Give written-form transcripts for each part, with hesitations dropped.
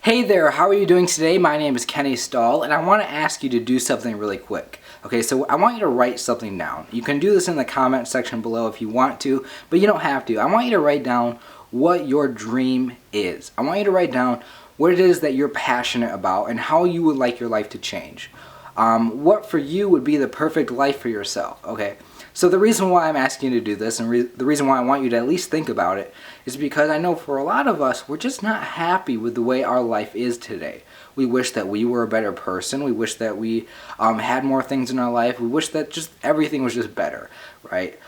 Hey there, how are you doing today? My name is Kenny Stahl, and I want to ask you to do something really quick. Okay, so I want you to write something down. You can do this in the comment section below if you want to, but you don't have to. I want you to write down what your dream is. I want you to write down what it is that you're passionate about and how you would like your life to change. What for you would be the perfect life for yourself, okay? So the reason why I'm asking you to do this, and the reason why I want you to at least think about it, is because I know for a lot of us, we're just not happy with the way our life is today. We wish that we were a better person. We wish that we had more things in our life. We wish that just everything was just better, right?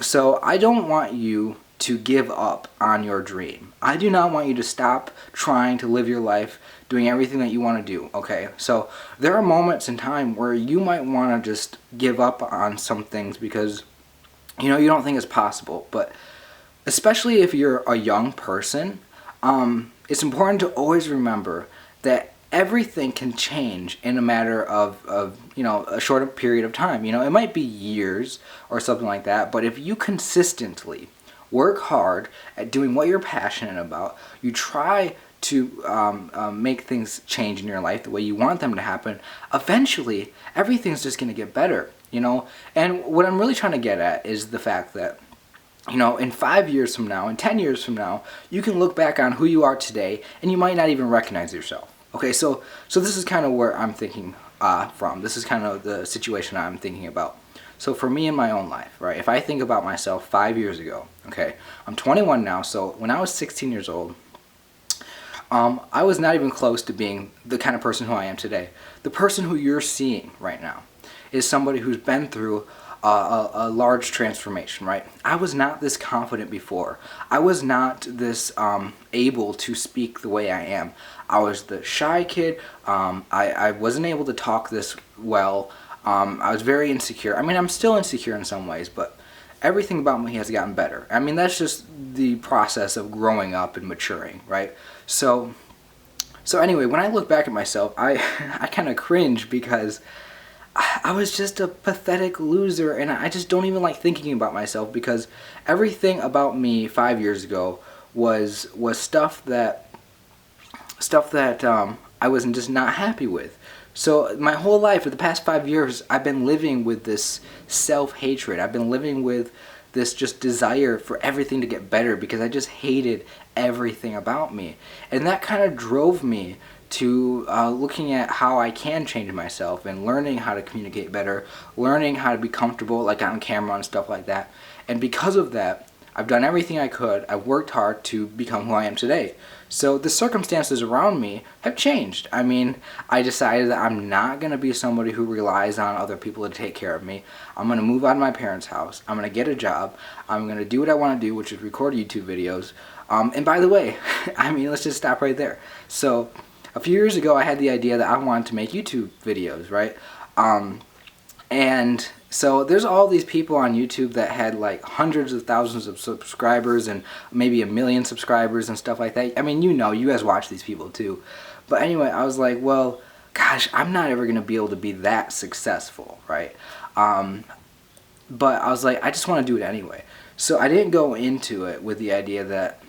So I don't want you to give up on your dream. I do not want you to stop trying to live your life doing everything that you want to do, okay? So there are moments in time where you might want to just give up on some things because you don't think it's possible. But especially if you're a young person, it's important to always remember that everything can change in a matter of a short period of time. It might be years or something like that, but if you consistently work hard at doing what you're passionate about, you try to make things change in your life the way you want them to happen, eventually everything's just going to get better, And what I'm really trying to get at is the fact that, in 5 years from now, in 10 years from now, you can look back on who you are today and you might not even recognize yourself. Okay, so this is kind of where I'm thinking from. This is kind of the situation I'm thinking about. So for me in my own life, right, if I think about myself 5 years ago, okay, I'm 21 now, so when I was 16 years old, I was not even close to being the kind of person who I am today. The person who you're seeing right now is somebody who's been through a large transformation, right? I was not this confident before. I was not this able to speak the way I am. I was the shy kid. I wasn't able to talk this well. I was very insecure. I mean, I'm still insecure in some ways, but everything about me has gotten better. I mean, that's just the process of growing up and maturing, right? So anyway, when I look back at myself, I kind of cringe because I was just a pathetic loser, and I just don't even like thinking about myself because everything about me 5 years ago was stuff that I was just not happy with. So my whole life, for the past 5 years, I've been living with this self-hatred. I've been living with this just desire for everything to get better because I just hated everything about me. And that kind of drove me to looking at how I can change myself and learning how to communicate better, learning how to be comfortable like on camera and stuff like that. And because of that, I've done everything I could. I've worked hard to become who I am today. So the circumstances around me have changed. I mean, I decided that I'm not going to be somebody who relies on other people to take care of me. I'm going to move out of my parents' house. I'm going to get a job. I'm going to do what I want to do, which is record YouTube videos. And by the way, I mean, let's just stop right there. So a few years ago, I had the idea that I wanted to make YouTube videos, right? And so there's all these people on YouTube that had like hundreds of thousands of subscribers and maybe 1 million subscribers and stuff like that. I mean, you guys watch these people too. But anyway, I was like, well, gosh, I'm not ever going to be able to be that successful, right? But I was like, I just want to do it anyway. So I didn't go into it with the idea that,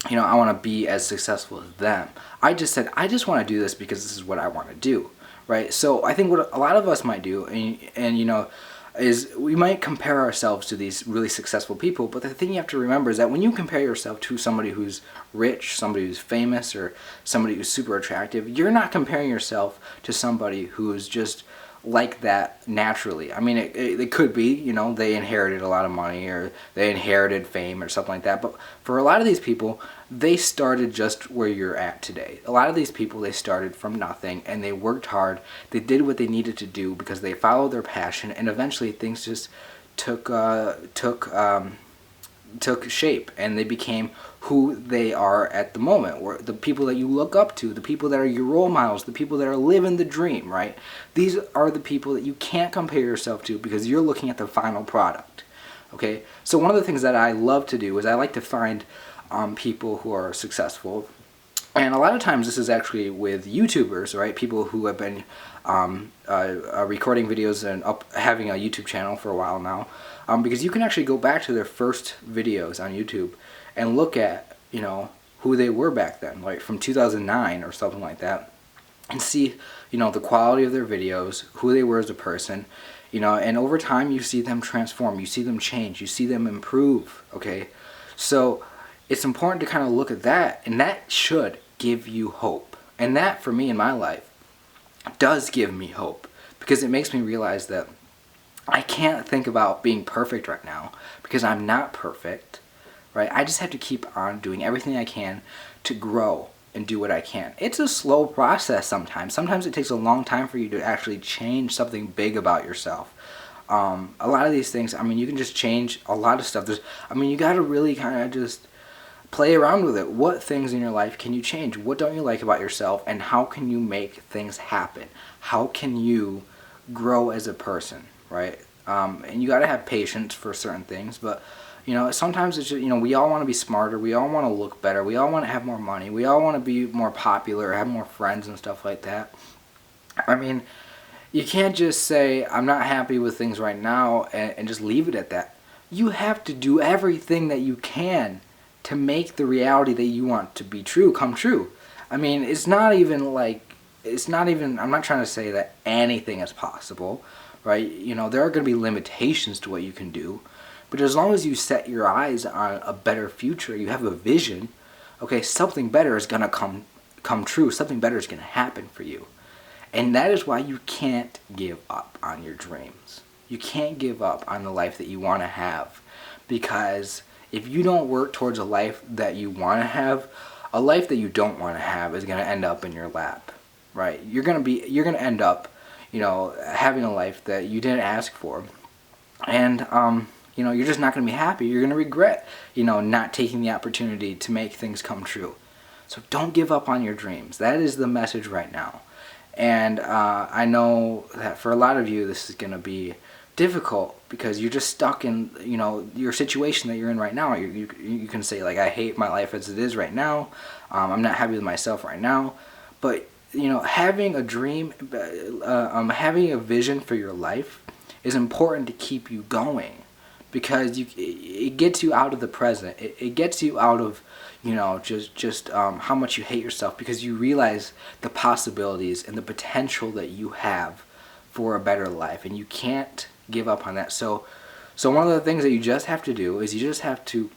I want to be as successful as them. I just said, I just want to do this because this is what I want to do. Right, so I think what a lot of us might do, and is we might compare ourselves to these really successful people. But the thing you have to remember is that when you compare yourself to somebody who's rich, somebody who's famous, or somebody who's super attractive, you're not comparing yourself to somebody who's just like that naturally. I mean, it could be, they inherited a lot of money or they inherited fame or something like that. But for a lot of these people, they started just where you're at today. A lot of these people, they started from nothing and they worked hard. They did what they needed to do because they followed their passion, and eventually things just took shape and they became who they are at the moment. Where the people that you look up to, the people that are your role models, the people that are living the dream, right? These are the people that you can't compare yourself to because you're looking at the final product. Okay, so one of the things that I love to do is I like to find people who are successful, and a lot of times this is actually with YouTubers, right? People who have been recording videos and having a YouTube channel for a while now, because you can actually go back to their first videos on YouTube and look at who they were back then, like from 2009 or something like that, and see, you know, the quality of their videos, who they were as a person, you know, and over time you see them transform, you see them change, you see them improve, okay? So it's important to kind of look at that, and that should give you hope. And that, for me in my life, does give me hope, because it makes me realize that I can't think about being perfect right now, because I'm not perfect, right? I just have to keep on doing everything I can to grow and do what I can. It's a slow process sometimes. Sometimes it takes a long time for you to actually change something big about yourself. A lot of these things, I mean, you can just change a lot of stuff. You got to really kind of just play around with it. What things in your life can you change? What don't you like about yourself? And how can you make things happen? How can you grow as a person, right? And you got to have patience for certain things, but you know, sometimes it's just, you know, we all want to be smarter, we all want to look better, we all want to have more money, we all want to be more popular, have more friends and stuff like that. I mean, you can't just say, I'm not happy with things right now, and just leave it at that. You have to do everything that you can to make the reality that you want to be true come true. I mean, I'm not trying to say that anything is possible, right? You know, there are going to be limitations to what you can do. But as long as you set your eyes on a better future, you have a vision, okay, something better is going to come true. Something better is going to happen for you. And that is why you can't give up on your dreams. You can't give up on the life that you want to have. Because if you don't work towards a life that you want to have, a life that you don't want to have is going to end up in your lap, right? You're going to end up, you know, having a life that you didn't ask for. And, you know, you're just not going to be happy. You're going to regret, you know, not taking the opportunity to make things come true. So don't give up on your dreams. That is the message right now. And I know that for a lot of you, this is going to be difficult because you're just stuck in, you know, your situation that you're in right now. You can say, like, I hate my life as it is right now. I'm not happy with myself right now. But, you know, having a dream, having a vision for your life is important to keep you going. Because it gets you out of the present. It gets you out of, you know, just how much you hate yourself, because you realize the possibilities and the potential that you have for a better life, and you can't give up on that. So one of the things that you just have to do is you just have to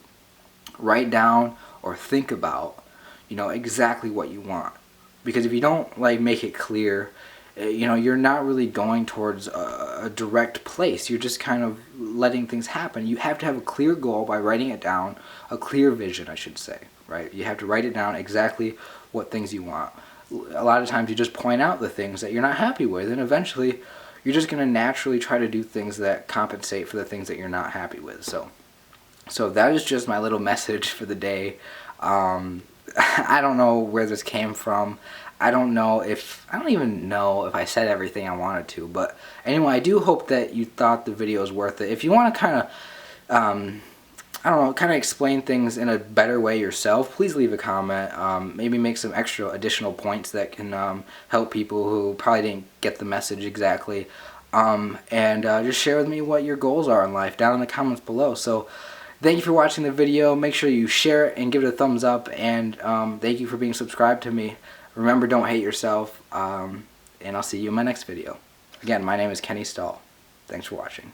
write down or think about, you know, exactly what you want. Because if you don't, like, make it clear, you know, you're not really going towards a direct place. You're just kind of letting things happen. You have to have a clear goal by writing it down, a clear vision, I should say, right? You have to write it down exactly what things you want. A lot of times you just point out the things that you're not happy with, and eventually you're just going to naturally try to do things that compensate for the things that you're not happy with. So that is just my little message for the day. I don't know where this came from. I don't even know if I said everything I wanted to, but anyway, I do hope that you thought the video was worth it. If you want to kind of, I don't know, kind of explain things in a better way yourself, please leave a comment. Maybe make some extra additional points that can help people who probably didn't get the message exactly. And just share with me what your goals are in life down in the comments below. So thank you for watching the video. Make sure you share it and give it a thumbs up. And thank you for being subscribed to me. Remember, don't hate yourself, and I'll see you in my next video. Again, my name is Kenny Stahl. Thanks for watching.